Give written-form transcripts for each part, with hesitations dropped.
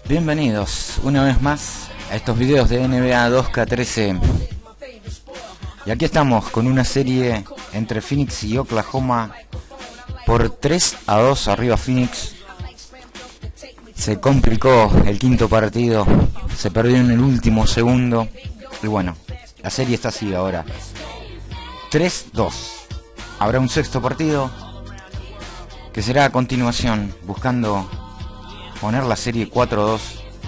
Bienvenidos una vez más a estos videos de NBA2K13. Y aquí estamos con una serie entre Phoenix y Oklahoma. Por 3-2 arriba Phoenix. Se complicó el quinto partido, se perdió en el último segundo. Y bueno, la serie está así ahora, 3-2. Habrá un sexto partido que será a continuación, buscando poner la serie 4-2,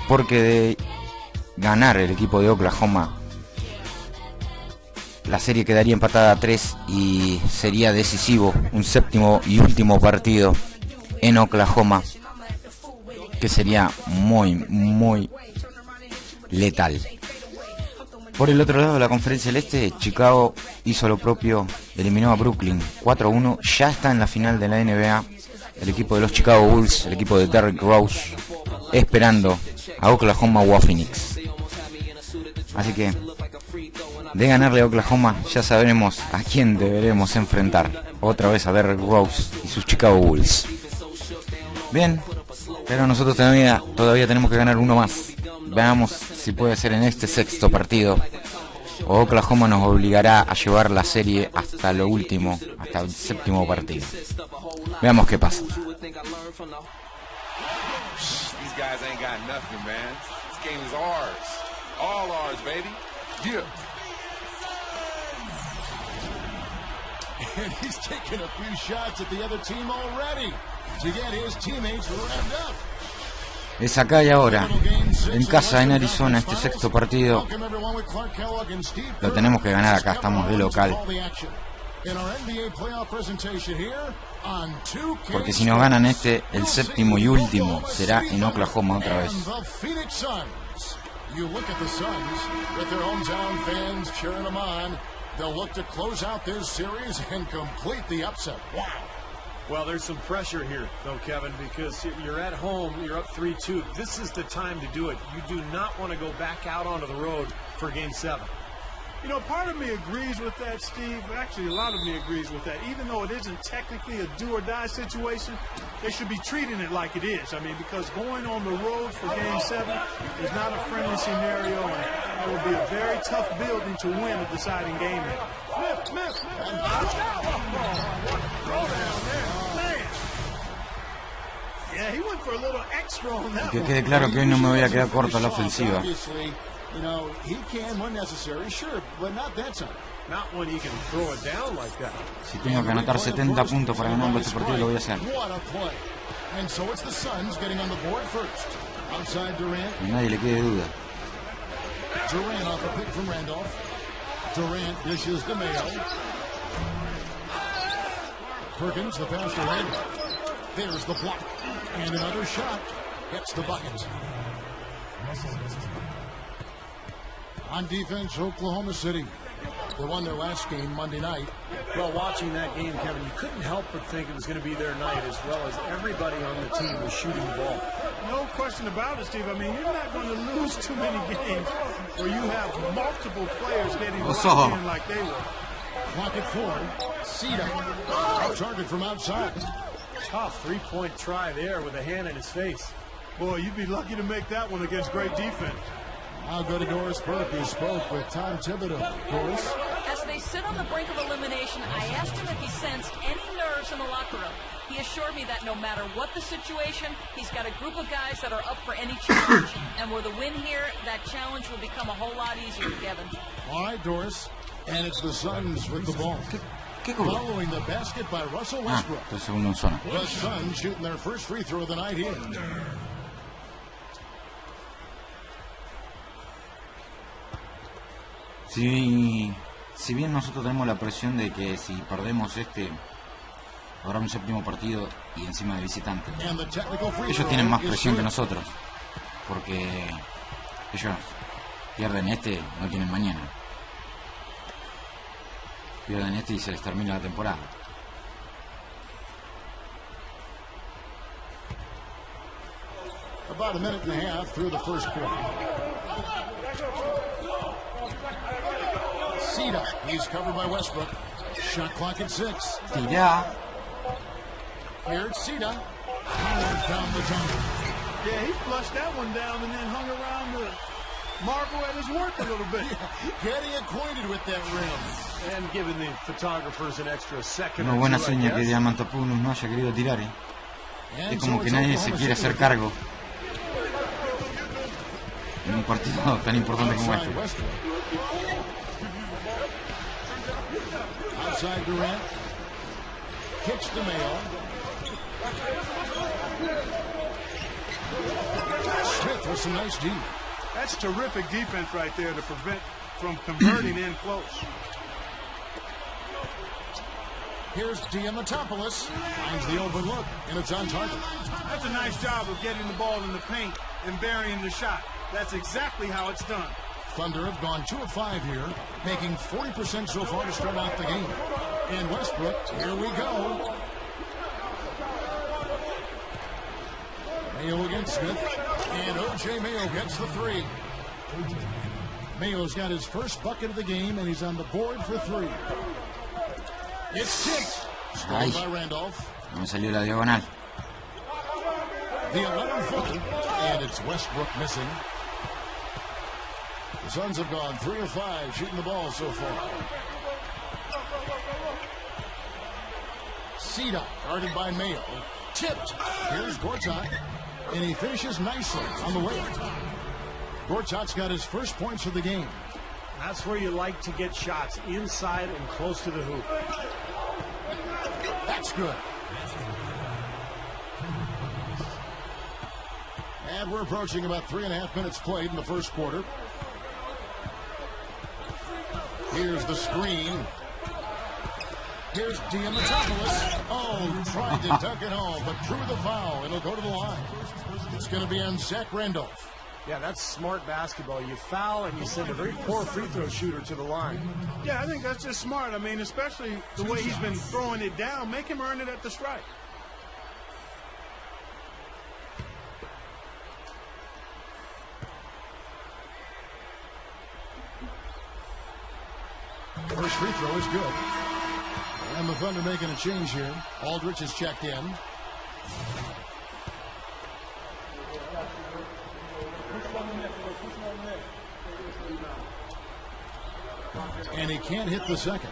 porque de ganar el equipo de Oklahoma, la serie quedaría empatada a 3 y sería decisivo un séptimo y último partido en Oklahoma, que sería muy letal. Por el otro lado de la conferencia del Este, Chicago hizo lo propio, eliminó a Brooklyn 4-1, ya está en la final de la NBA el equipo de los Chicago Bulls, el equipo de Derrick Rose, esperando a Oklahoma o a Phoenix. Así que, de ganarle a Oklahoma, ya sabremos a quién deberemos enfrentar. Otra vez a Derrick Rose y sus Chicago Bulls. Bien, pero nosotros todavía tenemos que ganar uno más. Veamos si puede ser en este sexto partido, o Oklahoma nos obligará a llevar la serie hasta lo último, hasta el séptimo partido. Veamos qué pasa. And he's taken a few shots at the other team already to get his teammates revved up. Es acá y ahora, en casa en Arizona, este sexto partido. Lo tenemos que ganar acá, estamos de local. Porque si nos ganan este, el séptimo y último será en Oklahoma otra vez. They'll look to close out this series and complete the upset. Wow. Well, there's some pressure here, though, Kevin, because you're at home, you're up 3-2. This is the time to do it. You do not want to go back out onto the road for Game 7. You know, part of me agrees with that, Steve. Actually, a lot of me agrees with that. Even though it isn't technically a do-or-die situation, they should be treating it like it is. I mean, because going on the road for Game 7 is not a friendly scenario, and that would be a very tough building to win a deciding game in. Smith. Yeah, he went for a little extra on that. Que quede claro que hoy no me voy a quedar corto a la ofensiva. You know, he can when necessary, sure, but not that time. Not when he can throw it down like that. Si tengo que anotar 70 puntos para ganar este partido, lo voy a hacer. And so it's the Suns getting on the board first. Outside Durant. Y nadie le quede duda. Durant off a pick from Randolph. Durant dishes to Mayo. Perkins, the pass to Randolph. There's the block. And another shot. Gets the bucket. On defense, Oklahoma City. They won their last game Monday night. Well, watching that game, Kevin, you couldn't help but think it was going to be their night, as well as everybody on the team was shooting the ball. No question about it, Steve. I mean, you're not going to lose too many games where you have multiple players getting locked in like they were. Clock at 4. Cedar. Target from outside. Tough three-point try there with a hand in his face. Boy, you'd be lucky to make that one against great defense. I'll go to Doris Burke, who spoke with Tom Thibodeau. Doris? As they sit on the brink of elimination, I asked him if he sensed any nerves in the locker room. He assured me that no matter what the situation, he's got a group of guys that are up for any challenge. And with a win here, that challenge will become a whole lot easier, Kevin. All right, Doris. And it's the Suns with the ball. Following the basket by Russell Westbrook. The Suns shooting their first free throw of the night here. Si bien nosotros tenemos la presión de que si perdemos este, habrá un séptimo partido y encima de visitante. Ellos tienen más presión que nosotros, porque ellos pierden este, no tienen mañana. Pierden este y se les termina la temporada. About a minute and a half through the first quarter. Cedar, he's covered by Westbrook. Shot clock at 6. Tira. Here it's Cedar. Howard down the jungle. Yeah, he flushed that one down and then hung around to marvel at his work a little bit. Getting acquainted with that rim. And giving the photographers an extra second. Una buena seña que Diamantopoulos no haya querido tirar, ¿eh? Es como que nadie se quiere hacer cargo en un partido tan importante como este. Outside Durant. Kicks to Mayo. Smith with some nice D. That's terrific defense right there to prevent from converting in close. Here's Diamantopoulos. Finds the open look, and it's on target. That's a nice job of getting the ball in the paint and burying the shot. That's exactly how it's done. Thunder have gone 2 of 5 here, making 40% so far to start out the game. And Westbrook, here we go. Mayo against Smith, and O.J. Mayo gets the 3. Mayo's got his first bucket of the game, and he's on the board for 3. It's tipped. Stolen by Randolph. No me salió la diagonal. The 11-footer, and it's Westbrook missing. The Suns have gone 3 of 5 shooting the ball so far. Cedar guarded by Mayo. Tipped. Here's Gortat, and he finishes nicely on the way. Gortat's got his first points of the game. That's where you like to get shots, inside and close to the hoop. That's good. And we're approaching about 3.5 minutes played in the first quarter. Here's the screen. Here's Diamantopoulos. Oh, tried to tuck it home, but drew the foul. It'll go to the line. It's going to be on Zach Randolph. Yeah, that's smart basketball. You foul and you send a very poor free throw shooter to the line. Yeah, I think that's just smart. I mean, especially the way he's been throwing it down. Make him earn it at the strike. First free throw is good. And the Thunder making a change here. Aldridge is checked in. And he can't hit the second.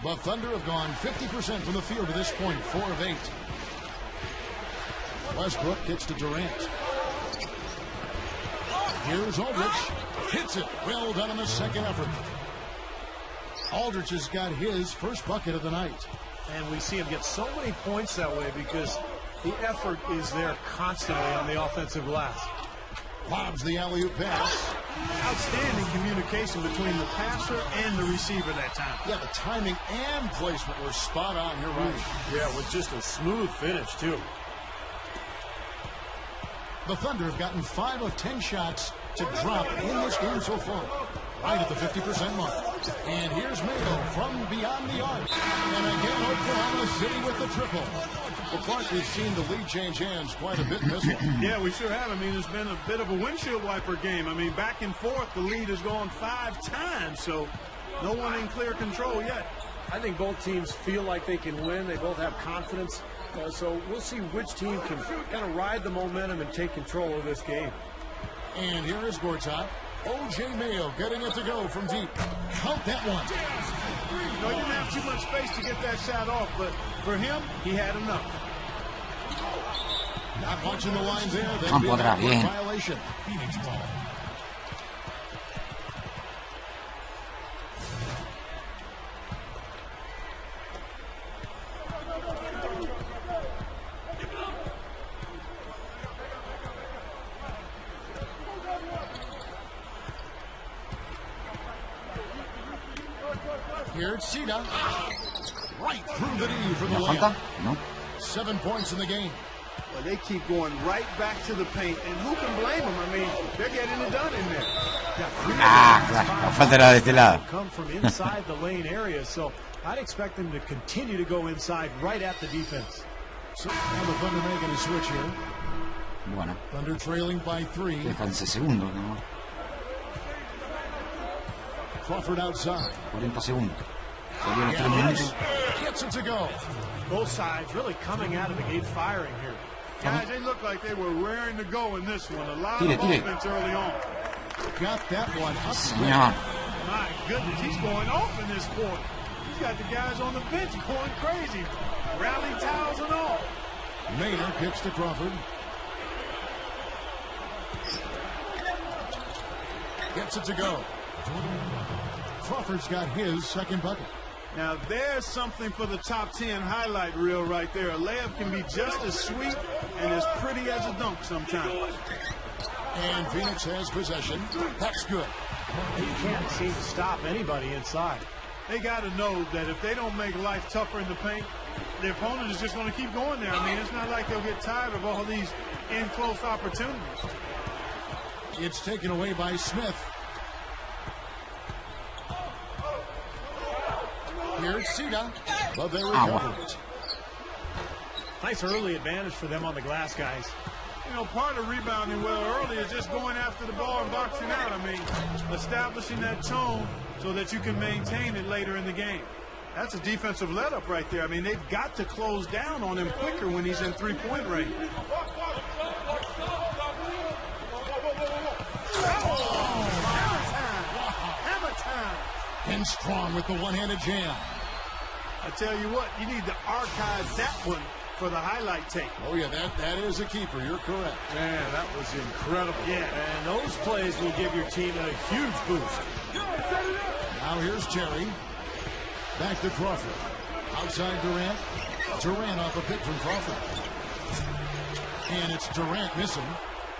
The Thunder have gone 50% from the field to this point, 4 of 8. Westbrook gets to Durant. Here's Aldridge. Hits it. Well done on the second effort. Aldridge has got his first bucket of the night. And we see him get so many points that way because the effort is there constantly on the offensive glass. Lobs the alley-oop pass. Outstanding communication between the passer and the receiver that time. Yeah, the timing and placement were spot on. You're right. Yeah, with just a smooth finish, too. The Thunder have gotten 5 of 10 shots to drop in this game so far. Right at the 50% mark. And here's Mayo from beyond the arc. And again, Oklahoma City with the triple. Well, Clark, we've seen the lead change hands quite a bit in this one. Yeah, we sure have. I mean, it's been a bit of a windshield wiper game. I mean, back and forth, the lead has gone 5 times, so no one in clear control yet. I think both teams feel like they can win. They both have confidence. So we'll see which team can kind of ride the momentum and take control of this game. And here is Gortat. O.J. Mayo getting it to go from deep. Count that one. You know, he didn't have too much space to get that shot off, but for him, he had enough. Not watching the line there. Campo atrás, bien. Violation. Here's Cedar. Right through the knee for the falta? layup. No. 7 points in the game. Well, they keep going right back to the paint, and who can blame them? I mean, they're getting it done in there. Claro, la falta era de este lado. Come from inside the lane area, so I'd expect them to continue to go inside right at the defense. So now the Thunder making a switch here. Bueno, Thunder trailing by 3. quedan 11 segundos, ¿no? Crawford outside. 40 segundos. Salieron 3 minutos. Gets it to go. Both sides really coming out of the gate firing here. Guys, they look like they were raring to go in this one. A lot Tire, of tire. offense early on. Got that one up. Señor. My goodness, he's going off in this quarter. He's got the guys on the bench going crazy. Rally towels and all. Maynard kicks to Crawford. Gets it to go. Crawford's got his second bucket. Now, there's something for the top 10 highlight reel right there. A layup can be just as sweet and as pretty as a dunk sometimes. And Phoenix has possession. That's good. You can't seem to stop anybody inside. They got to know that if they don't make life tougher in the paint, the opponent is just going to keep going there. I mean, it's not like they'll get tired of all these in-close opportunities. It's taken away by Smith. Here's Sita, but they recover it. Nice early advantage for them on the glass, guys. You know, part of rebounding well early is just going after the ball and boxing out. I mean, establishing that tone so that you can maintain it later in the game. That's a defensive let-up right there. I mean, they've got to close down on him quicker when he's in three-point range. Hammer time. And Strong with the one-handed jam. I tell you what, you need to archive that one for the highlight tape. Oh, yeah, that is a keeper. You're correct. Man, that was incredible. Yeah. And those plays will give your team a huge boost. Now here's Terry. Back to Crawford. Outside Durant. Durant off a pick from Crawford. And it's Durant missing.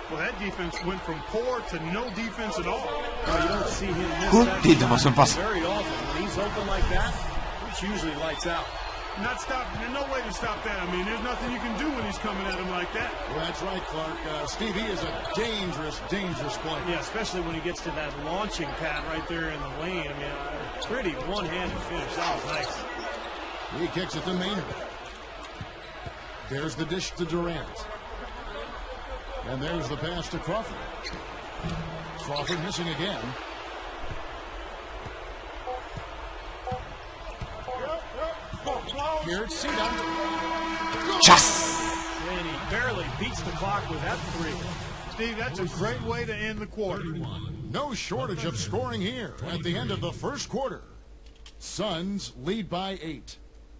Well, that defense went from poor to no defense at all. Well, you don't see him miss Juntito that very often. When he's open like that, it's usually lights out. Not stopping. There's no way to stop that. I mean, there's nothing you can do when he's coming at him like that. Well, that's right, Clark. Steve, he is a dangerous, dangerous player. Yeah, especially when he gets to that launching pad right there in the lane. I mean, a pretty one-handed finish. That was nice. He kicks it to Maynard. There's the dish to Durant. And there's the pass to Crawford. Crawford missing again. Here it's Sita. Chas. And he barely beats the clock with that three. Steve, that's a great way to end the quarter. No shortage of scoring here at the end of the first quarter. Suns lead by 8.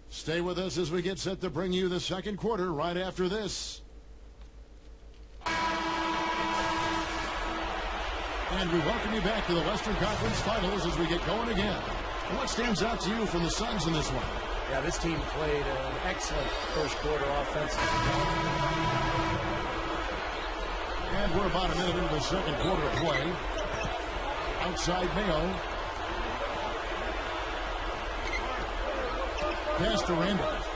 Stay with us as we get set to bring you the second quarter right after this. And we welcome you back to the Western Conference Finals as we get going again. And what stands out to you from the Suns in this one? Yeah, this team played an excellent first quarter offensively. And we're about a minute into the second quarter of play. Outside Mayo. Pass to Randolph.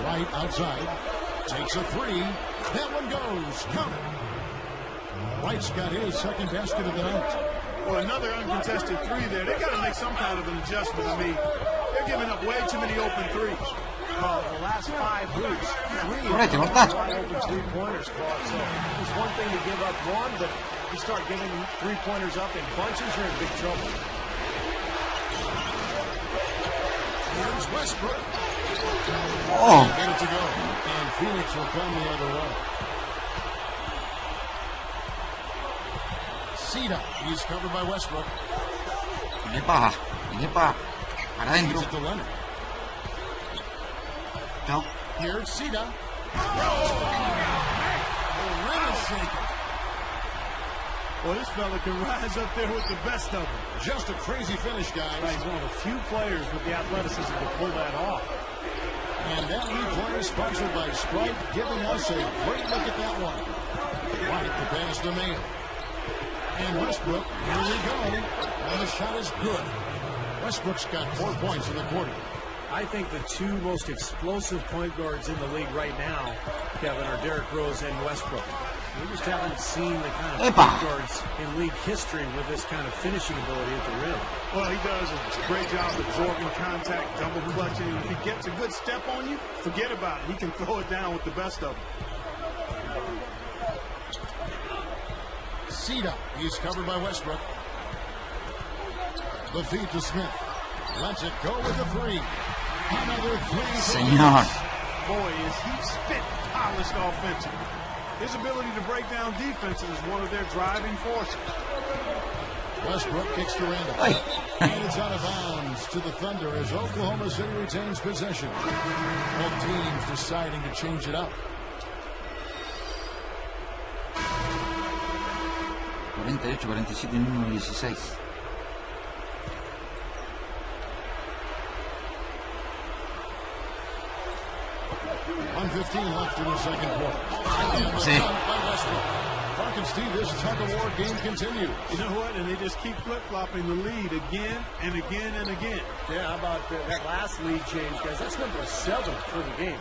Right outside. Takes a three. That one goes. Count it. White's got his second basket of the night. Well, another uncontested three there. They got to make some kind of an adjustment. I mean, they're giving up way too many open threes. Well, the last 5 hoops, 3 Correct, wide correct. open three-pointers, Clark. So it's one thing to give up one, but you start giving three-pointers up in bunches, you're in big trouble. Here's Westbrook. Oh. Get it to go. And Phoenix will come the other way. Sita. He's covered by Westbrook. Tiene paja. Para He's adentro. it to Leonard. Chao. Here's Sita. The rim is shaking. Well, this fella can rise up there with the best of them. Just a crazy finish, guys. He's one of the few players with the athleticism to pull that off. And that replay is sponsored by Sprite, giving us a great look at that one. Right, the pass to Mayo. And Westbrook, here we go. And the shot is good. Westbrook's got 4 points in the quarter. I think the two most explosive point guards in the league right now, Kevin, are Derrick Rose and Westbrook. We just haven't seen the kind of point guards in league history with this kind of finishing ability at the rim. Well, he does a great job absorbing contact, double clutching. And if he gets a good step on you, forget about it. He can throw it down with the best of them. Sita, he's covered by Westbrook. The feed to Smith. Lets it go with the three. Another three. Señor. boy, is he spit polished offensively. His ability to break down defenses is one of their driving forces. Westbrook kicks to Randall. And it's out of bounds to the Thunder as Oklahoma City retains possession. Both teams deciding to change it up. 48-47 en 1-16. 1:15 left in the second quarter. Sí. Clark and Steve, this tug-of-war game continues. You know what? And they just keep flip-flopping the lead again and again and again. Yeah, how about that last lead change, guys? That's number 7 for the game.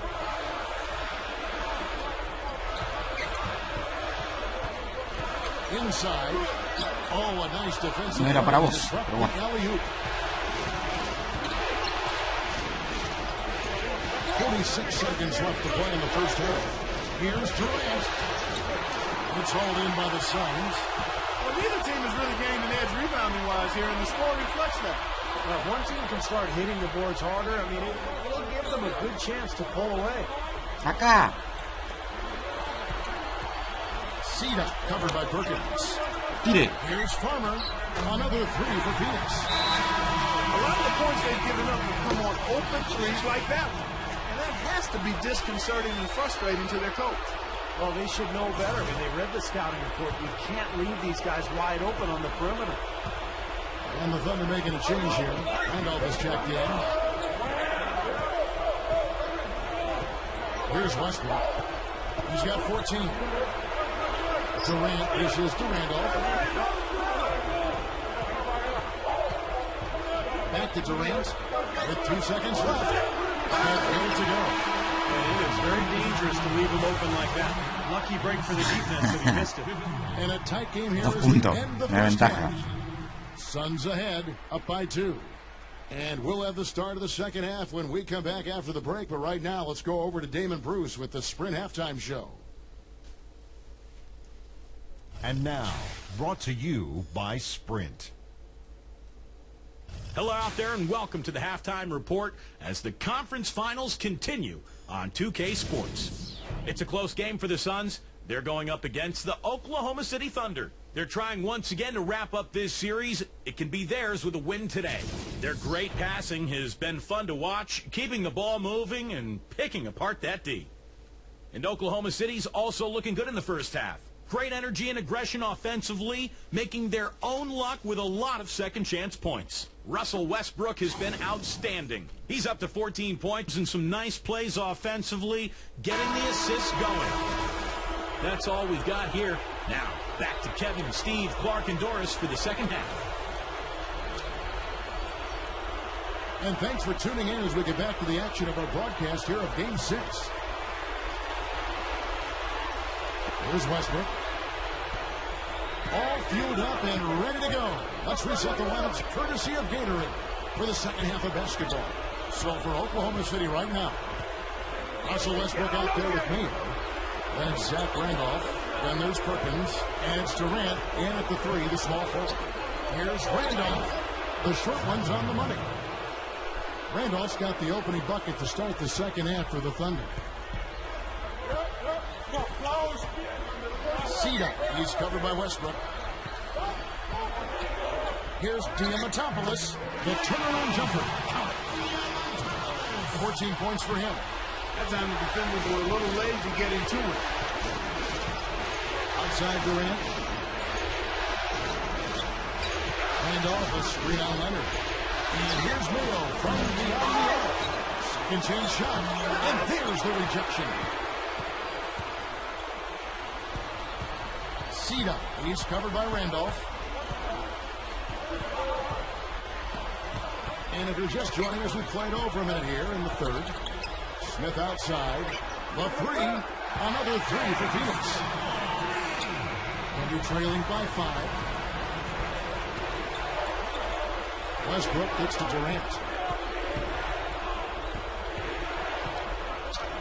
Inside. Oh, a nice defensive. No era para vos, pero bueno. 46 seconds left to play in the first half. Here's Durant. It's hauled in by the Suns. Well, neither team has really gained an edge rebounding-wise here, and the score reflects that. Well, if one team can start hitting the boards harder, I mean, it'll give them a good chance to pull away. Acá. Cita covered by Perkins. Tire. Here's Farmer. Another three for Phoenix. A lot of the points they've given up have come on open threes like that one. And that has to be disconcerting and frustrating to their coach. Well, they should know better. I mean, they read the scouting report. You can't leave these guys wide open on the perimeter. And the Thunder making a change here. Randolph is checked in. Here's Westbrook. He's got 14. Durant dishes to Randolph. Back to Durant with 2 seconds left. And ready to go. And it is very dangerous to leave him open like that. Lucky break for the defense that he missed it. And a tight game here 2 as we puntos. end the Una first ventaja. half. Suns ahead, up by 2. And we'll have the start of the second half when we come back after the break. But right now, let's go over to Damon Bruce with the Sprint Halftime Show. And now, brought to you by Sprint. Hello out there and welcome to the Halftime Report as the conference finals continue on 2K Sports. It's a close game for the Suns. They're going up against the Oklahoma City Thunder. They're trying once again to wrap up this series. It can be theirs with a win today. Their great passing has been fun to watch, keeping the ball moving and picking apart that D. And Oklahoma City's also looking good in the first half. Great energy and aggression offensively, making their own luck with a lot of second-chance points. Russell Westbrook has been outstanding. He's up to 14 points and some nice plays offensively, getting the assists going. That's all we've got here. Now, back to Kevin, Steve, Clark, and Doris for the second half. And thanks for tuning in as we get back to the action of our broadcast here of Game 6. Here's Westbrook. All fueled up and ready to go. Let's reset the lineups courtesy of Gatorade for the second half of basketball. So for Oklahoma City right now, Russell Westbrook out there with me. Then it's Zach Randolph. Then there's Perkins. And it's Durant in at the 3, the small forward. Here's Randolph. The short one's on the money. Randolph's got the opening bucket to start the second half for the Thunder. Cita. He's covered by Westbrook. Here's Diamatopoulos. The turnaround jumper. 14 points for him. That time the defenders were a little lazy getting to it. Outside Durant. Randolph, a screen on Leonard. And here's Mayo from beyond the arc. Second chance shot. And there's the rejection. Cita. He's covered by Randolph. And if you're just joining us, we played over a minute here in the third. Smith outside. The 3. Another 3 for Phoenix. And you're trailing by 5. Westbrook gets to Durant.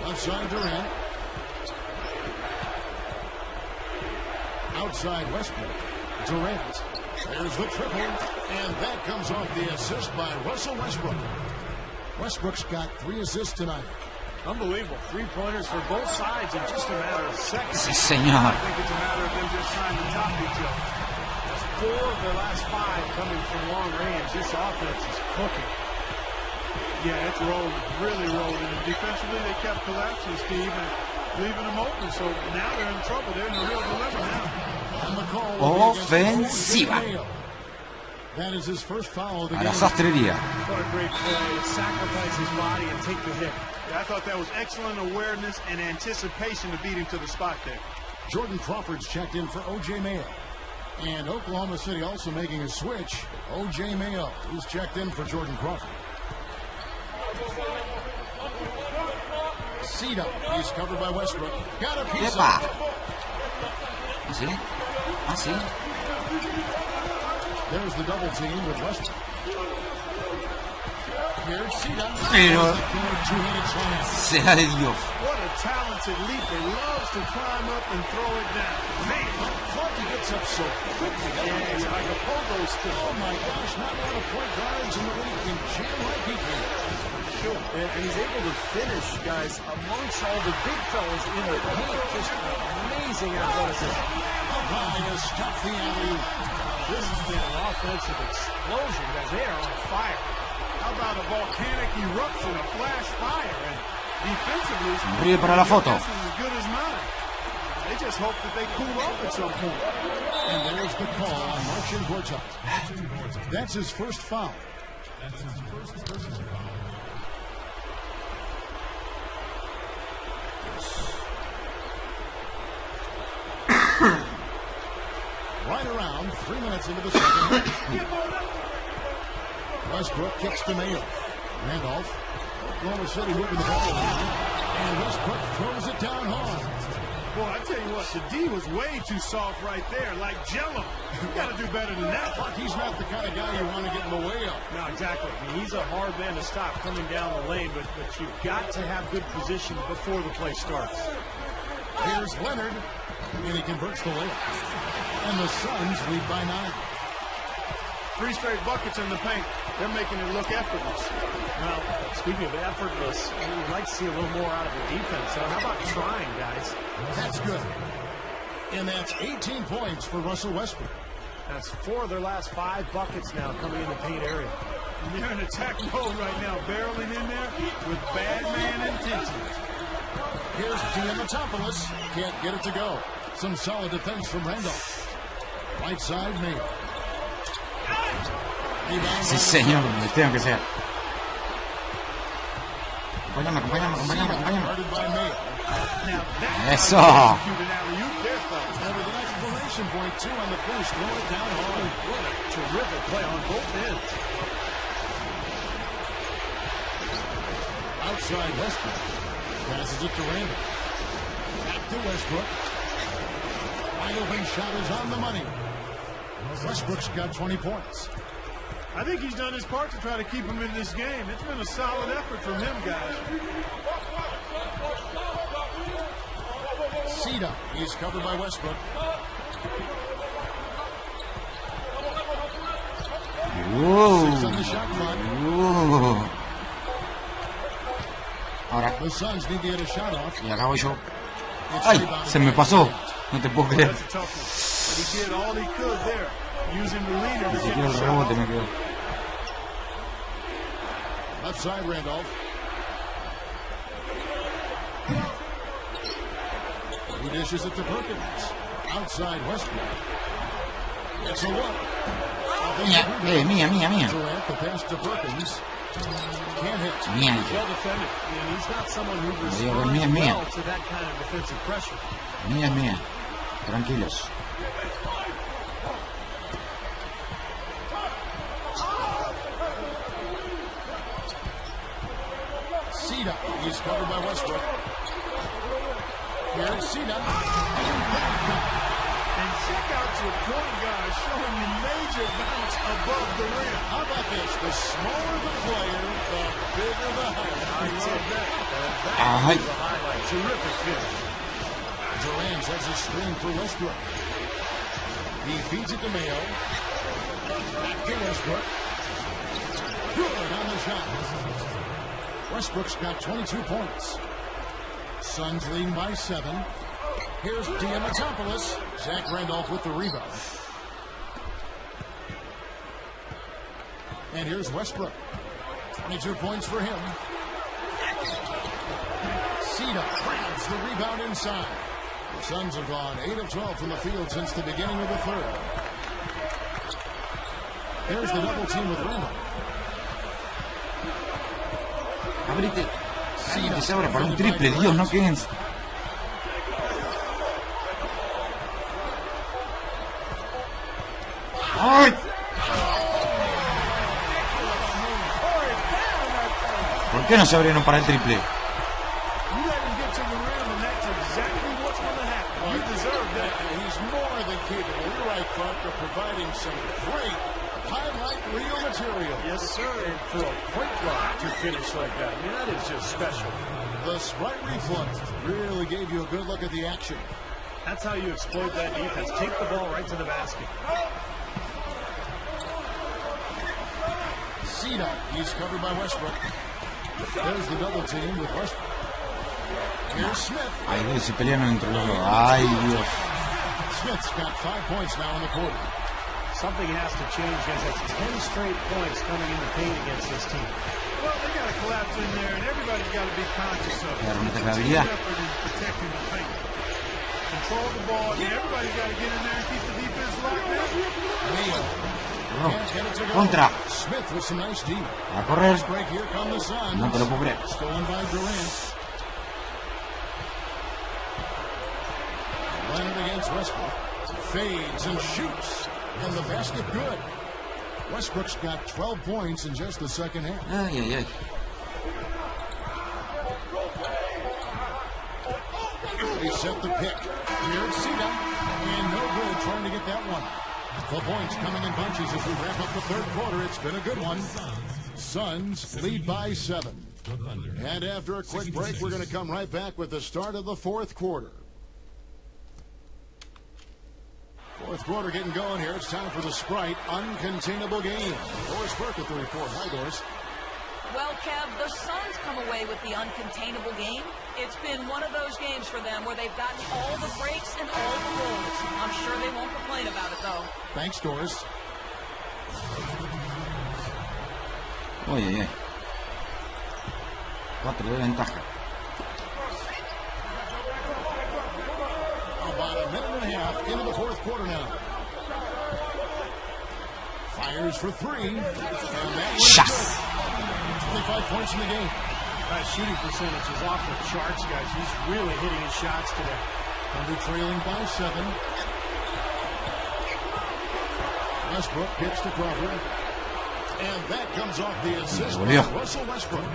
Left side Durant. Outside Westbrook. Durant. There's the triple. And that comes off the assist by Russell Westbrook. Westbrook's got 3 assists tonight. Unbelievable. 3-pointers for both sides in just a matter of seconds. Sí, señor. I think it's a matter of them just trying to top each other. That's 4 of their last 5 coming from long range. This offense is cooking. Yeah, it's rolling, really rolling. And defensively, they kept collapsing, Steve, and leaving them open. So now they're in trouble. They're in a real dilemma now. And the call will be against Ofensiva. O.J. Mayo. That is his first foul of the A la game. sastrería. What a great play. Sacrifice his body and take the hit. Yeah, I thought that was excellent awareness and anticipation to beat him to the spot there. Jordan Crawford's checked in for O.J. Mayo. And Oklahoma City also making a switch. O.J. Mayo is checked in for Jordan Crawford. Cedar, he's covered by Westbrook. Got a piece Epa. of it. ¿Así? ¿Así? There's the double team with Westbrook. Here's Cedar. Pero Two-handed slam. sea de Dios. What a talented leaper. Loves to climb up and throw it down. Man, Clark gets up so quickly. yeah, it's like a pogo stick. Oh my gosh, not a lot of point guards in the league can jam like he can. And he's able to finish, guys, amongst all the big fellas in the paint. Just amazing athleticism. High has stopped the alley. This has been an offensive explosion, guys. They are on fire. How about a volcanic eruption, a flash fire? And defensively, Ríe para la foto. this is as good as mine. They just hope that they cool off at some point. And there's the call on Marcin Gortat. That's his first foul. Right around 3 minutes into the second. Westbrook kicks to Mayo. Randolph. Oklahoma City moving the ball around. And Westbrook throws it down hard. Boy, I tell you what, the D was way too soft right there, like Jello. You got to do better than that. Clark, he's not the kind of guy you want to get in the way of. No, exactly. I mean, he's a hard man to stop coming down the lane, but you've got to have good position before the play starts. Here's Leonard, and he converts the layup. And the Suns lead by 9. 3 straight buckets in the paint. They're making it look effortless. Well, speaking of effortless, we'd like to see a little more out of the defense. So how about trying, guys? That's good. And that's 18 points for Russell Westbrook. That's 4 of their last 5 buckets now coming in the paint area. And they're in attack mode right now, barreling in there with bad man intentions. Here's Diamatopoulos. Can't get it to go. Some solid defense from Randolph. Right side, Mayo. Sí, señor, donde tenga que ser. Acompáñame, acompáñame, acompáñame, acompáñame. Guarded by Mayo. Now that's Eso. executed alley-oop there, fellas. And with an exclamation point, 2 on the finish. Throw it down hard. What a terrific play on both ends. Outside Westbrook. Passes it to Randall. Back to Westbrook. Wide open shot is on the money. Westbrook's got 20 points. I think he's done his part to try to keep him in this game. It's been a solid effort from him, guys. Cedar, he's covered by Westbrook. Wow. 6 on the shot clock. Wow. Ahora, The Suns need to get a shot off. y acabo yo. It's ¡Ay! rebounded Se me by pasó. No te puedo creer. That's a tough one. But he did all he could there, using the leader Ni to get siquiera the el shot. rebote me quedó. Left side, Randolph. He dishes it to Perkins. Outside Westbrook. It's a look. Mía, mía. Durant, the pass to Perkins. Can't hit. Mía. Well defended. And he's not someone who Digo, responds mía, mía. well to that kind of defensive pressure. Mía, mía. Tranquilos. Cedar, he's covered by Westbrook. Here's Cedar. And check out your point guard showing you major bounce above the rim. How about this? The smaller the player, the bigger the highlight. I love that. Ay. That was a highlight. Terrific finish. Durant has a screen for Westbrook. He feeds it to Mayo. Back to Westbrook. Good on the shot. Westbrook's got 22 points. Suns leading by 7. Here's Diamatopoulos. Zach Randolph with the rebound. And here's Westbrook. 22 points for him. Cedar grabs the rebound inside. The Suns have gone 8 of 12 from the field since the beginning of the third. There's the double team with Randolph. Abrite. Sí, que se abra para un triple. Dios, no queden. ¡Ay! ¿Por qué no se abrieron para el triple? Providing some great highlight reel material. Yes, sir. And for a point guard to finish like that, I mean, that is just special. The Sprite replay really gave you a good look at the action. That's how you exploit that defense. Take the ball right to the basket. Cedar, he's covered by Westbrook. There's the double team with Westbrook. Here's Smith. Ay, Dios, se pelearon entre los dos. Ay, Dios. Smith's got 5 points now in the quarter. Something has to change, guys. That's 10 straight points coming in the paint against this team. Well, they got to collapse in there, and everybody's got to be conscious of it. Claro, una habilidad. Effort in protecting the paint. Control the ball. I mean, everybody's got to get in there and keep the defense locked in. Mayo. Contra. Smith with some nice D. A correr. Break, here come the Suns. No te lo puedo creer. Stolen by Durant. Leonard against Westbrook. Fades and shoots. And the basket good. Westbrook's got 12 points in just the second half. Ay, ay, ay. They set the pick. Here's Cedar. And no good trying to get that one. The points coming in bunches as we wrap up the third quarter. It's been a good one. Suns lead by 7. And after a quick break, we're going to come right back with the start of the fourth quarter. Fourth quarter getting going here. It's time for the Sprite Uncontainable Game. Doris Burke at the report. Hi, Doris. Well, Kev, the Suns come away with the uncontainable game. It's been one of those games for them where they've gotten all the breaks and all the goals. I'm sure they won't complain about it, though. Thanks, Doris. Oye, oye. 4 de ventaja. About a minute and a half into the fourth quarter now. Fires for 3. And that Shots. 25 points in the game. That shooting percentage is off the charts, guys. He's really hitting his shots today. Under trailing by 7. Westbrook gets to Crawford. And that comes off the assist by Russell Westbrook.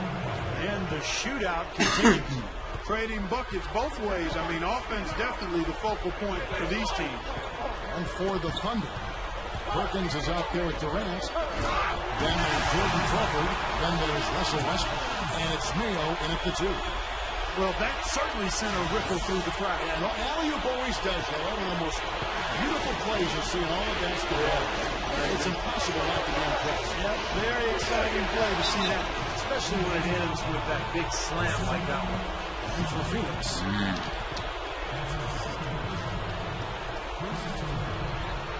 And the shootout continues. Trading buckets both ways. I mean, offense definitely the focal point for these teams. And for the Thunder, Perkins is out there with Durant. Then there's Jordan Crawford. Then there's Russell Westbrook. And it's Mayo in at the 2. Well, that certainly sent a ripple through the crowd. And alley-oop always does that. One of the most beautiful plays you see in all of basketball. It's impossible not to be impressed. Yep, very exciting play to see that. Especially when it ends with that big slam like that one. And for Phoenix.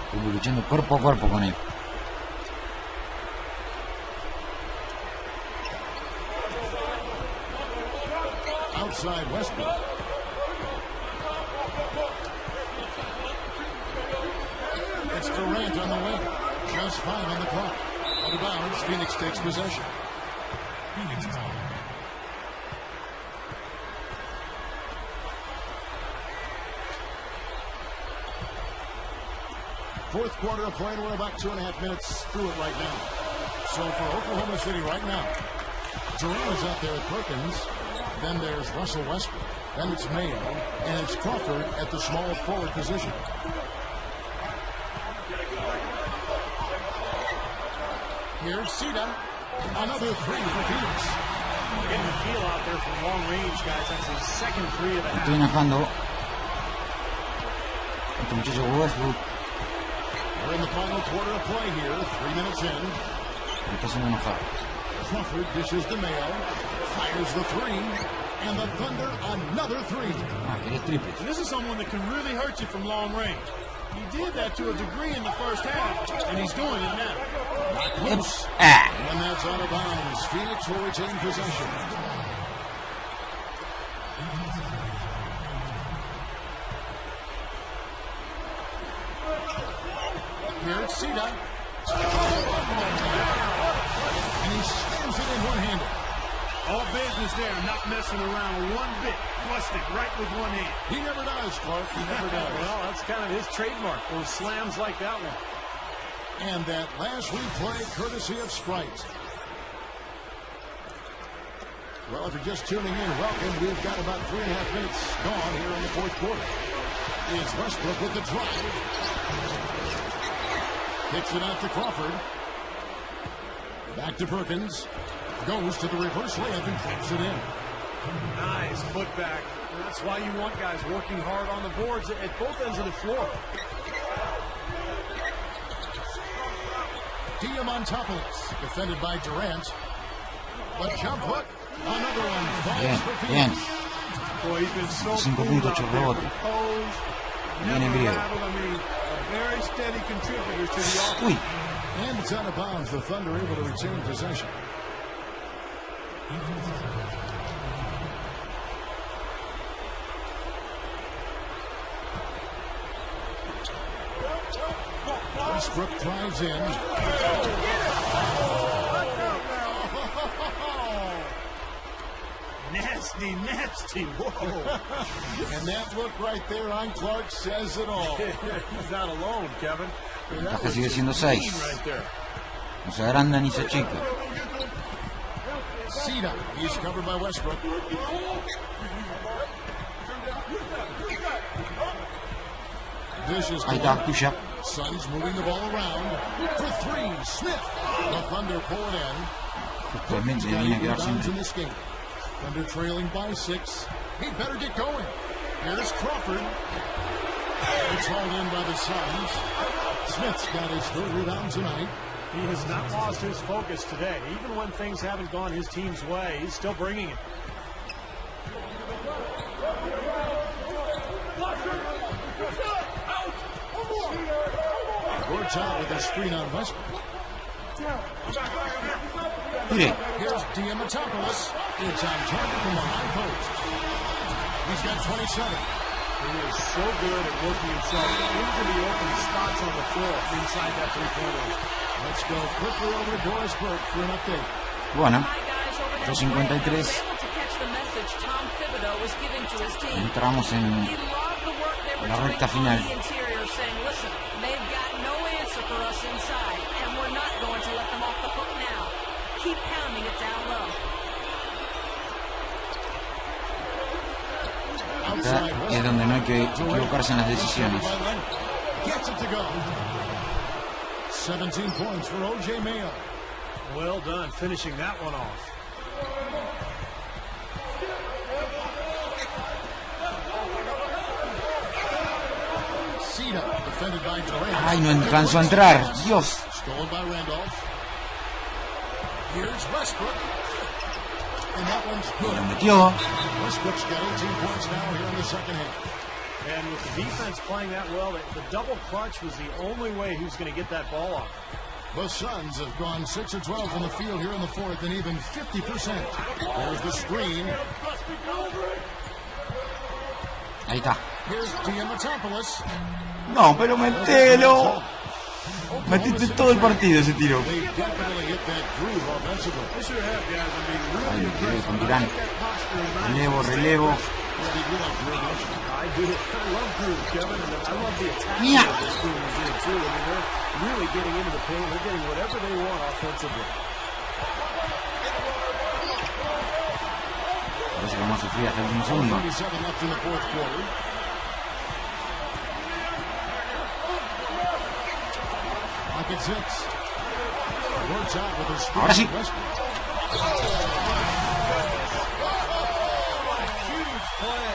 Estuvo luchando cuerpo a cuerpo con él. Outside Westbrook. It's Durant on the way. Just 5 on the clock. Out of bounds, Phoenix takes possession. Phoenix ball. Fourth quarter of play, we're about 2.5 minutes through it right now. So for Oklahoma City right now, Durant is out there with Perkins. Then there's Russell Westbrook. Then it's Mayo. And it's Crawford at the small forward position. Here's Cedar. Another 3 for Phoenix. Getting the feel out there from long range, guys. That's his second 3 of the half. Estoy enojando. Este muchacho Westbrook. We're in the final quarter of play here. 3 minutes in. Me está haciendo enojar. Crawford dishes to Mayo. Fires the 3. And the Thunder another three. And this is someone that can really hurt you from long range. He did that to a degree in the first half, and he's doing it now. Knocked loose. And that's out of bounds. Phoenix will retain possession. Here it's Sita. And he slams it in one-handed. All business there, not messing around one bit. Flushed it right with one hand. He never does, Clark. He never does. Well, that's kind of his trademark. Those slams like that one. And that last replay, courtesy of Sprite. Well, if you're just tuning in, welcome. We've got about 3.5 minutes gone here in the fourth quarter. It's Westbrook with the drive. Kicks it out to Crawford. Back to Perkins. Goes to the reverse layup and claps it in. Nice putback. That's why you want guys working hard on the boards at both ends of the floor. Diamantopoulos, defended by Durant. But jump hook. Another one falls for Phoenix. Boy, he's been so 5 cool puntos, out 8 there, rebotes. composed, Viene never Griego. rattled. I mean, a very steady contributor to the offense. Uy, And it's out of bounds. The Thunder able to retain possession. Westbrook drives in. Nasty, nasty. Whoa. And that look right there on Clark says it all. He's not alone, Kevin. el ventaja sigue siendo 6. Right there. No se agranda ni se achica. Sita, he's covered by Westbrook. Vicious. Ahí está, tuya. Suns moving the ball around. For three, Smith. The Thunder pull it in. Actualmente Got viene a 8 quedar rebounds sin. in this game. Thunder trailing by 6. He better get going. Here's Crawford. It's hauled in by the Suns. Smith's got his 3rd rebound tonight. He has not lost his focus today. Even when things haven't gone his team's way, he's still bringing it. Gortat with a screen on Westbrook. Mire, Here's Diamantopoulos. It's on target from the high post. He's got 27. He is so good at working himself into the open spots on the floor inside that three-point line. Let's go quickly over to Doris Burke for an update. bueno, My guys over there 2:53. was able to catch the message Tom Thibodeau was giving to his team. entramos en He loved the work they were la doing recta on final. the interior, saying, listen, they've got no answer for us inside, and we're not going to let them off the hook now. Keep pounding it down low. Outside Acá es donde no hay que equivocarse en las decisiones. Gets it to go. 17 points for O.J. Mayo. Well done, finishing that one off. Sita, defended by Durant. Ay, no alcanzó a entrar. Dios. Stolen by Randolph. Here's Westbrook. And that one's Lo good. metió. Westbrook's got 18 points now here in the second half. And with the defense playing that well, the double clutch was the only way he was going to get that ball off. The Suns have gone 6 of 12 from the field here in the fourth and even 50%. There's the screen. Ahí está. Here's Diamantopoulos. No, pero metelo. Metiste todo el partido ese tiro. They definitely hit that groove offensively. They sure have, guys. I mean, Ahí really me quedé impressive. con Durant. That posture and Relevo, mindset. relevo. Steve, you like groove, don't you? I do. I love Drew, Kevin. And I love the attack Yeah. that this team is in, too. I mean, they're really getting into the paint. They're getting whatever they want offensively. Parece que vamos a sufrir hasta el último segundo. 37 left in the fourth quarter. Rockets hits. Works out with a screen. Ahora sí. Westbrook. Huge play.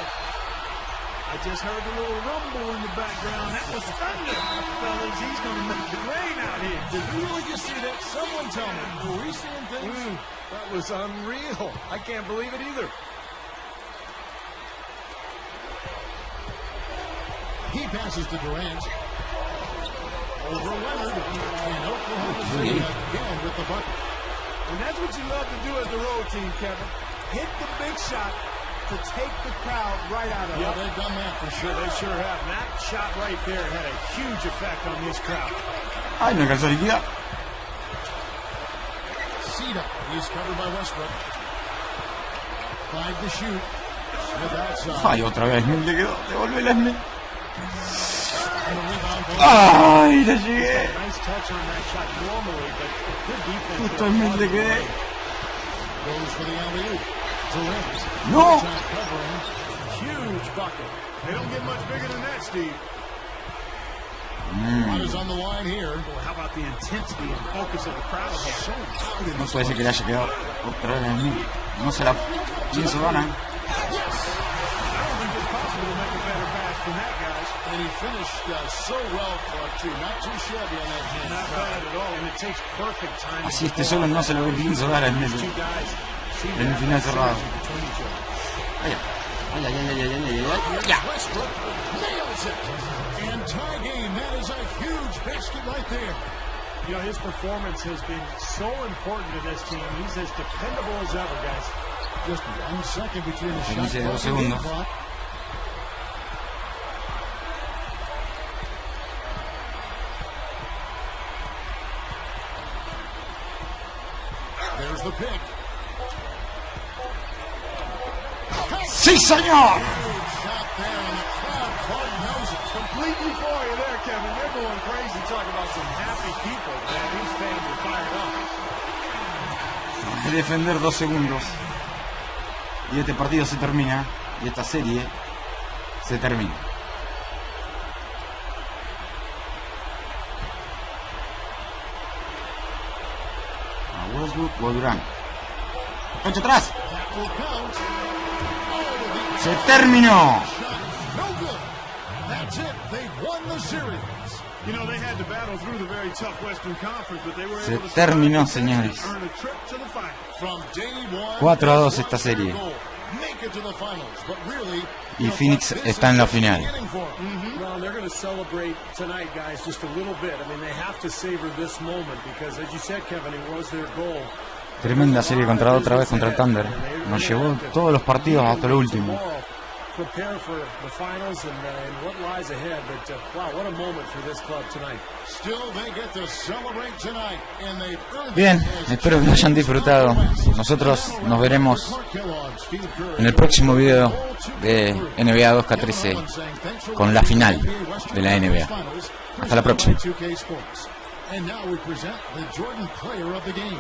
I just heard a little rumble in the background. That was thunder. Fellas, he's going to make it rain out here. Did we really just see that? Someone tell me. Were we seeing things? That was unreal. I can't believe it either. He passes to Durant. Over Leonard. And Oklahoma City again with the bucket. And that's what you love to do as the road team, Kevin. Hit the big shot to take the crowd right out of it. Yeah, they've done that for sure. They sure have. And that shot right there had a huge effect on this crowd. Ay, no alcanzó a liquidar. Cedar, he's covered by Westbrook. 5 to shoot. Smith outside. Ay, otra vez Smith le quedó. Devuelve la Smith. And the rebound goes. Ay, le llegué. Nice touch on that shot normally, but good defense. Justo a Smith le quedé. Goes for the alley-oop. Durant. No. Shot covering. Huge bucket. They don't get much bigger than that, Steve. What is on the line here? Well, how about the intensity and focus of the crowd here? So loud in No this puede ser que le haya quedado otra vez a Smith. No se la pienso ganar. I don't think it's possible to make a better pass than that, guys. And he finished so well, Clark, too. Not too shabby on that hand. Not bad at all, and it takes perfect time. Así este solo no se lo pienso dar a Smith. En el final cerrado. Ay, ay, ay, ay, ay, ay, ay, ay. Ya. Westbrook nails it. And tie game. That is a huge basket right there. You know, his performance has been so important to this team. He's as dependable as ever, guys. Just 1 second between the shot Dice 2 clock and the segundos. clock. There's the pick. ¡Sí, señor! Shot there, and the crowd, Clark knows it. Completely for you there, Kevin. They're going crazy. Talk about some happy people. Man, these fans are fired up. Hay que defender 2 segundos. Y este partido se termina. Y esta serie se termina. A Westbrook o Durant. ¡Cancha atrás! That will count. Oh, the ¡Se terminó! shot. No good. That's it. They've won the series. You know, they had to battle through the very tough Western Conference, but they were Se able to terminó, survive the señores. earn a trip to the final. From day one, 4-2 esta serie. make it to the finals, but really, Y Phoenix está en la final. Well, they're going to celebrate tonight, guys, just a little bit. I mean, they have to savor this moment because, as you said, Kevin, it was their goal. Tremenda serie contra otra vez contra el Thunder. Nos llevó todos los partidos hasta el último. Prepare for the finals and what lies ahead. But wow, what a moment for this club tonight. Still, they get to celebrate tonight, and they've earned Bien, it. espero que lo hayan disfrutado. Nosotros nos veremos en el próximo video de NBA 2K13 con la final de la NBA. Hasta la próxima. And now we present the Jordan Player of the Game.